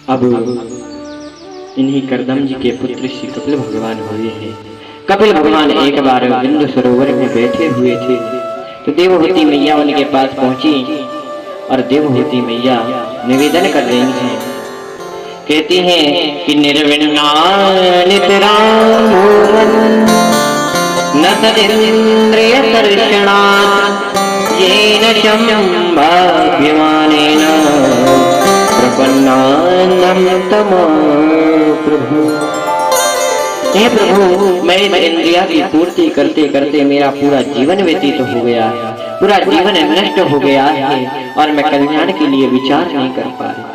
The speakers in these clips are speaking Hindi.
अब इन्हीं करदम जी के पुत्र श्री कपिल भगवान हुए हैं। कपिल भगवान एक बार बिंदु सरोवर में बैठे हुए थे तो देवहूति मैया उनके पास पहुंची और देवहूति मैया निवेदन कर रही हैं, कहती हैं कि न तदिन्द्रिय दर्शनात् येन शम्भाभ्यमानेन प्रपन्नानं तम प्रभु। हे प्रभु, मैं इंद्रिया की पूर्ति करते करते मेरा पूरा जीवन व्यतीत हो गया है, पूरा जीवन नष्ट हो गया है और मैं कल्याण के लिए विचार नहीं कर पा रहा।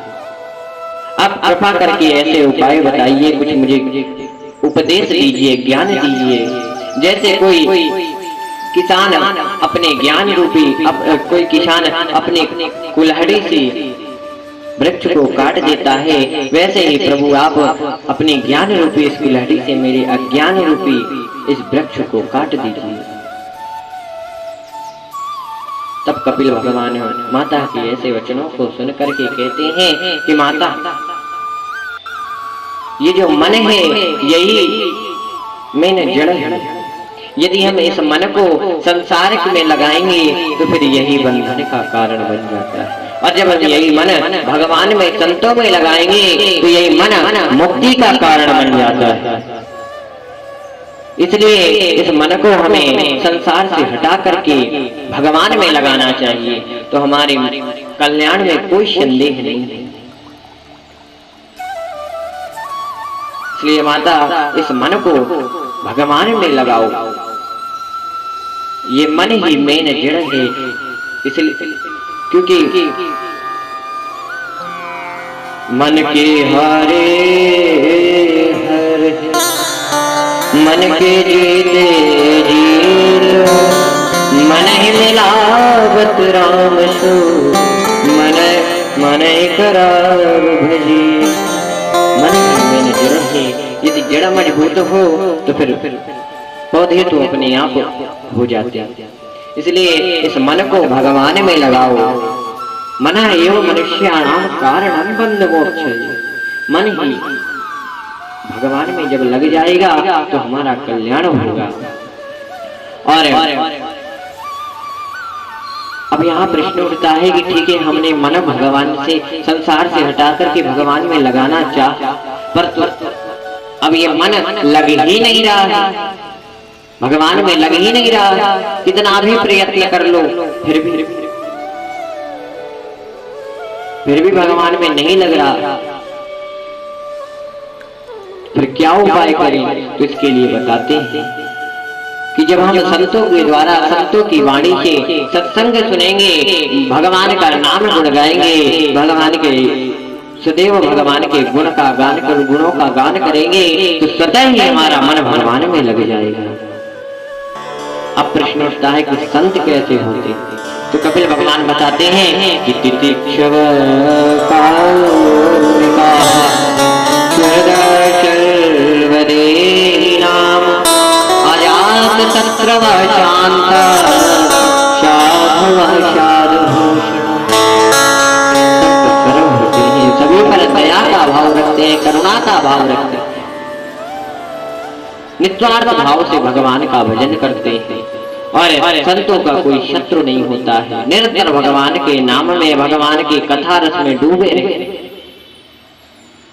आप कृपा करके ऐसे उपाय बताइए, कुछ मुझे उपदेश दीजिए, ज्ञान दीजिए। जैसे कोई किसान अपने ज्ञान रूपी कोई किसान अपने कुल्हाड़ी से वृक्ष को काट देता है, वैसे ही प्रभु आप अपने ज्ञान रूपी इस कुल्हाड़ी से मेरे अज्ञान रूपी इस वृक्ष को काट दीजिए। तब कपिल भगवान माता के ऐसे वचनों को सुन करके कहते हैं कि माता, ये जो मन है यही मेन जड़ है। यदि हम इस मन को संसार में लगाएंगे तो फिर यही बंधन का कारण बन जाता है, और जब हम यही मन भगवान में संतों में लगाएंगे तो यही मन मुक्ति का कारण बन जाता है। इसलिए इस मन को हमें संसार से हटा करके भगवान में लगाना चाहिए, तो हमारे कल्याण में कोई संदेह नहीं है। इसलिए माता, इस मन को भगवान में लगाओ, ये मन ही मेन जड़ है। इसलिए क्योंकि मन के हारे हर, मन के जीते जीत, मन ही मिलावत राम सो, मन मन करार भजी। मन में जड़ है, यदि जड़ मजबूत हो तो फिर पौधे तो अपने आप हो जाते हैं। इसलिए इस मन को भगवान में लगाओ। मन एवं मनुष्याणाम कारणं बंध मोक्ष। मन ही भगवान में जब लग जाएगा तो हमारा कल्याण होगा। और अब यहाँ प्रश्न उठता है कि ठीक है, हमने मन भगवान से संसार से हटा करके भगवान में लगाना चाहा, पर तो अब ये मन लग ही नहीं रहा है, भगवान में लग ही नहीं रहा, कितना भी प्रयत्न कर लो फिर भी भगवान में नहीं लग रहा। फिर क्या उपाय करें? तो इसके लिए बताते हैं कि जब हम संतों के द्वारा, संतों की वाणी से सत्संग सुनेंगे, भगवान का नाम गुण गाएंगे, भगवान के सदैव भगवान के गुण का गान कर, गुणों का गान करेंगे, तो स्वतः ही हमारा मन भगवान में लग जाएगा। अब प्रश्न उठता है कि संत कैसे होते? तो कपिल भगवान बताते हैं कि तितिक्षव नाम अजात शत्रव शांत सभी पर दया का भाव रखते हैं, करुणा का भाव रखते हैं, निस्वार्थ भाव से भगवान का भजन करते हैं, और संतों का कोई शत्रु नहीं होता है। निरंतर भगवान के नाम में, भगवान की कथा रस में डूबे रहे,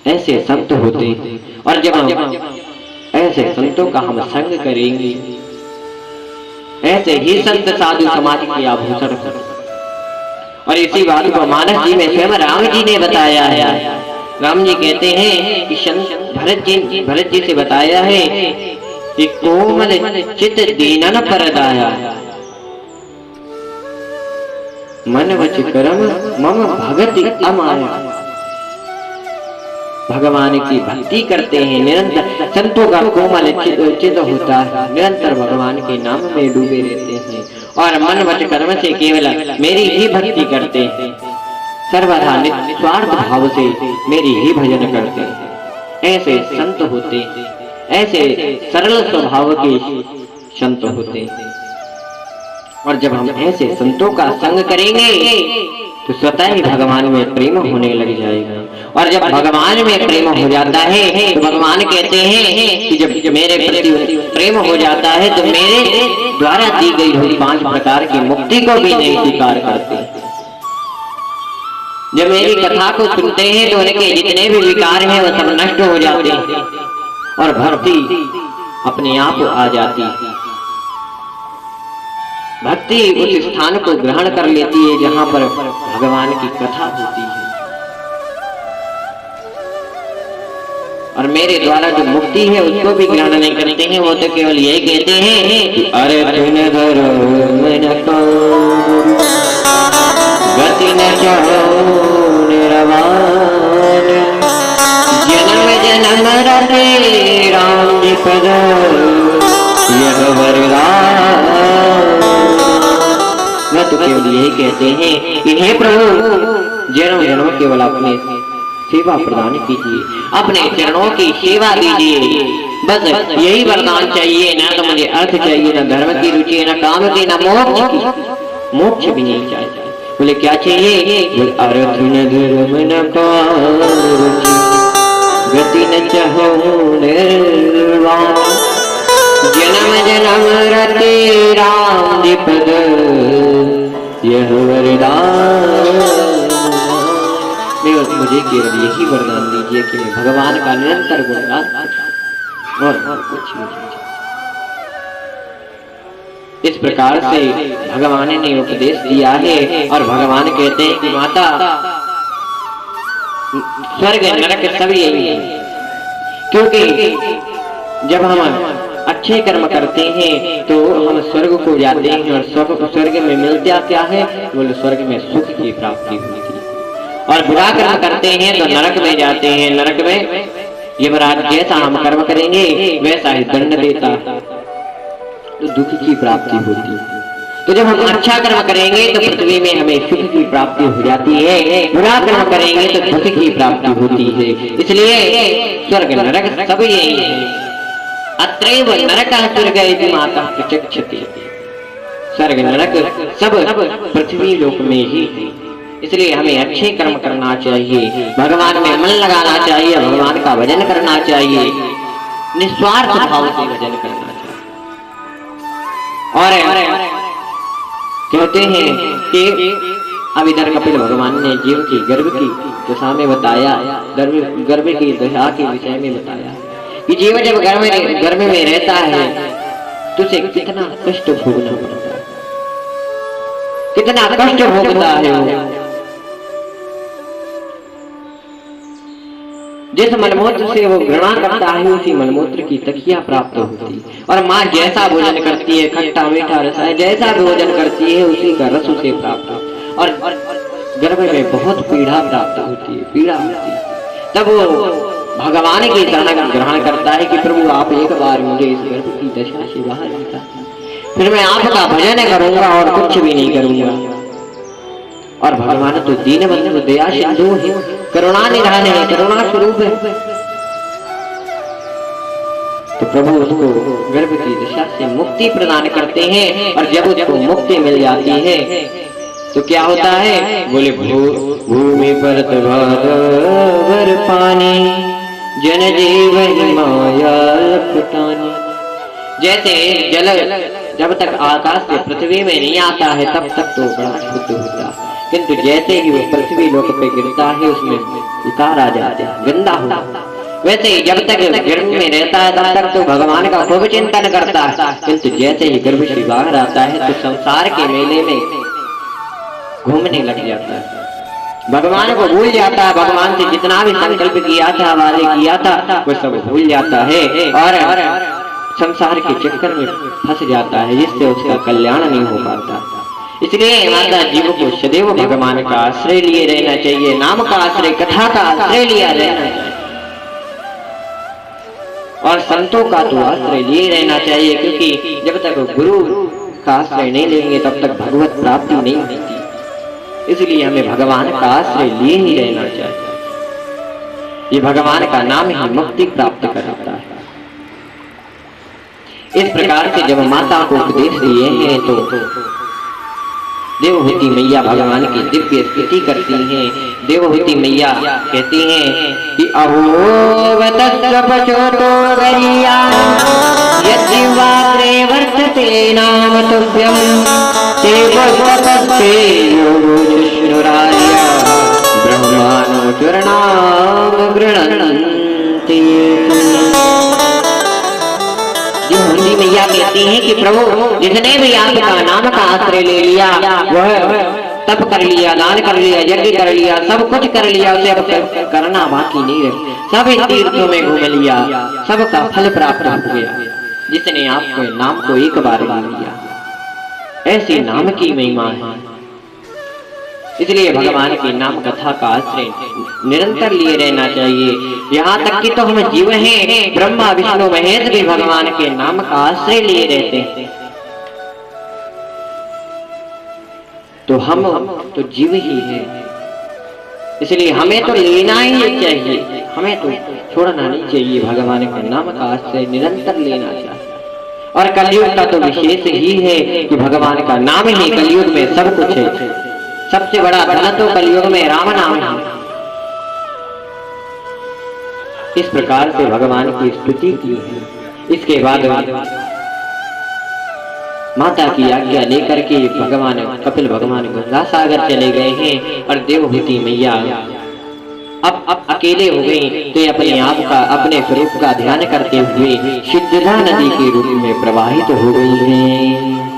ऐसे संत होते हैं। और जब हम ऐसे संतों का हम संग करेंगे, ऐसे ही संत साधु समाज की आभूषण। और इसी बात को मानस जी में स्वयं राम जी ने बताया है। राम जी कहते हैं कि भरत जी से बताया है कि कोमल चित दीनन परदाया, मन वच कर्म मम भगति अमाया। भगवान की भक्ति करते हैं, निरंतर संतों का कोमल चित होता है, निरंतर भगवान के नाम में डूबे रहते हैं, और मन वच कर्म से केवल मेरी ही भक्ति करते हैं, सर्वथा निस्वार्थ भाव से मेरी ही भजन करते हैं। ऐसे संत होते हैं, ऐसे सरल स्वभाव के संत होते हैं। और जब हम ऐसे संतों का संग करेंगे तो स्वतः ही भगवान में प्रेम होने लग जाएगा। और जब भगवान में प्रेम हो जाता है तो भगवान कहते हैं कि जब मेरे प्रति प्रेम हो जाता है तो मेरे द्वारा दी गई हुई 5 प्रकार की मुक्ति को भी नहीं स्वीकार करते। जब मेरी कथा को सुनते हैं तो उनके जितने भी विकार हैं वो सब नष्ट हो जाते हैं और भक्ति अपने आप आ जाती है। भक्ति उस स्थान को ग्रहण कर लेती है जहां पर भगवान की कथा होती है। और मेरे द्वारा जो मुक्ति है उसको भी ग्रहण नहीं करते हैं, वो तो केवल यही कहते हैं कि अरे तूने गति न चाहो निरवान, जन्म जन्म रते राम जी पद यह वरदान। वह तो केवल यही कहते हैं कि हे प्रभु जन्म जन्म केवल अपने सेवा प्रदान कीजिए, अपने चरणों की सेवा कीजिए, बस यही वरदान चाहिए। ना तो मुझे अर्थ चाहिए, ना धर्म की रुचि, ना काम की, ना मोक्ष की। मोक्ष भी नहीं चाहिए। बोले क्या चाहिए? बोले अर्थ न धर्म न काम रुचि, गति न चाहो निर्वाण, जन्म जन्म रते राम जी पद यह वरदान। मुझे केवल यही वरदान दीजिए कि मैं भगवान का निरंतर गुणगान करूं और कुछ नहीं। इस प्रकार से भगवान ने उपदेश दिया है। और भगवान कहते हैं कि माता स्वर्ग नरक सब यही है, क्योंकि जब हम अच्छे कर्म करते हैं तो हम स्वर्ग को जाते हैं और स्वर्ग में मिलता क्या है? बोले स्वर्ग में सुख की प्राप्ति होती है। और बुरा कर्म करते हैं तो नरक में जाते हैं। नरक में यमराज जैसा हम कर्म करेंगे वैसा ही दंड देता, तो दुख की प्राप्ति होती है। तो जब हम अच्छा कर्म करेंगे तो पृथ्वी में हमें सुख की प्राप्ति हो जाती है, बुरा कर्म करेंगे तो दुख की प्राप्ति होती है। इसलिए स्वर्ग नरक सब यही है। अत्रैव नरकः स्वर्गः इति माता प्रचक्षते। स्वर्ग नरक सब पृथ्वी लोक में ही है। इसलिए हमें अच्छे कर्म करना चाहिए, भगवान में मन लगाना चाहिए, भगवान का भजन करना चाहिए, निस्वार्थ भाव से भजन करना चाहिए। और कहते हैं कि अब इधर कपिल भगवान ने जीव की गर्भ की दशा में बताया, गर्भ की दशा के विषय में बताया कि जीव जब गर्भ में रहता है तो उसे कितना कष्ट भोगना पड़ता है, कितना कष्ट भोगता है। जिस मलमूत्र से वो घृणा करता है उसी मलमूत्र की तकिया प्राप्त होती है। और माँ जैसा भोजन करती है, खट्टा मीठा रसायन जैसा भोजन करती है उसी का रस उसे प्राप्त होता है। और गर्भ में बहुत पीड़ा प्राप्त होती है, पीड़ा होती है। तब वो भगवान की शरण ग्रहण करता है कि प्रभु आप एक बार मुझे इस गर्भ की दशा से बाहर निकाल, फिर मैं आपका भजन करूंगा और कुछ भी नहीं करूंगा। और भगवान तो दीनबंधु दया सिंधु है, करुणा निधान है, करुणा स्वरूप है। तो प्रभु उसको गर्भ की दशा से मुक्ति प्रदान करते हैं। और जब उसको मुक्ति मिल जाती है तो क्या होता है? बोले भूमि पर वर पानी जन जीव माया लपटानी। जैसे जल जब तक आकाश से पृथ्वी में नहीं आता है तब तक तो बड़ा शुद्ध होता है, किंतु जैसे ही वो पृथ्वी लोक पे गिरता है उसमें विकार आ जाते हैं, गंदा होता है। वैसे ही जब तक गर्भ में रहता है तब तक तो भगवान का खूब चिंतन करता है, किंतु जैसे ही गर्भ से बाहर आता है तो संसार के मेले में घूमने लग जाता है, भगवान को भूल जाता है। भगवान से जितना भी संकल्प किया था, वादे किया था, वो सब भूल जाता है और संसार के चक्कर में फंस जाता है, जिससे उसका कल्याण नहीं हो पाता। इसलिए माता जीव को सदैव भगवान का आश्रय लिए रहना चाहिए, नाम का आश्रय, कथा का आश्रय लिया रहना चाहिए और संतों का तो आश्रय लिए रहना चाहिए, क्योंकि जब तक गुरु का आश्रय नहीं लेंगे तब तक भगवत प्राप्ति नहीं होती। इसलिए हमें भगवान का आश्रय लिए ही रहना चाहिए। ये भगवान का नाम ही मुक्ति प्राप्त कराता है। इस प्रकार से जब माता को उपदेश दिए हैं तो देवहूति मैया भगवान की दिव्य स्तुति करती हैं। देवहूति मैया कहती हैं कि अहो वचोतो गरिया यद्दिवाग्रे वर्तते नाम तुभ्यं ते वस्तपस्ते योगो शुश्रुरार्य ब्रह्माणो चरणाम गृह्णन्ति। देवहूति मैया कहती हैं कि प्रभु जिसने भी आपका नाम का आश्रय ले लिया वह तप कर लिया, दान कर लिया, यज्ञ कर लिया, सब कुछ कर लिया, उसे अब करना बाकी नहीं है। सभी तीर्थों में घूम लिया, सबका फल प्राप्त हो गया जिसने आपके नाम को एक बार ले लिया। ऐसी नाम की महिमा है। इसलिए भगवान के नाम कथा का आश्रय निरंतर लिए रहना चाहिए। यहाँ तक कि तो हम जीव हैं, ब्रह्मा विष्णु महेश भी भगवान के नाम का आश्रय लिए रहते हैं। तो हम तो जीव ही हैं, इसलिए हमें तो लेना ही चाहिए, हमें तो छोड़ना नहीं चाहिए। भगवान के नाम का आश्रय निरंतर लेना चाहिए। और कलयुग का तो विशेष ही है कि भगवान का नाम ही कलयुग में सब कुछ है। सबसे बड़ा धन तो कलयुग में राम नाम है। इस प्रकार से भगवान की स्तुति की है। इसके बाद माता की आज्ञा लेकर के भगवान कपिल भगवान गंगा सागर चले गए हैं और देवहूति मैया अब अकेले हो गई तो अपने आप का, अपने स्वरूप का ध्यान करते हुए सिद्धता नदी के रूप में प्रवाहित हो गई हैं।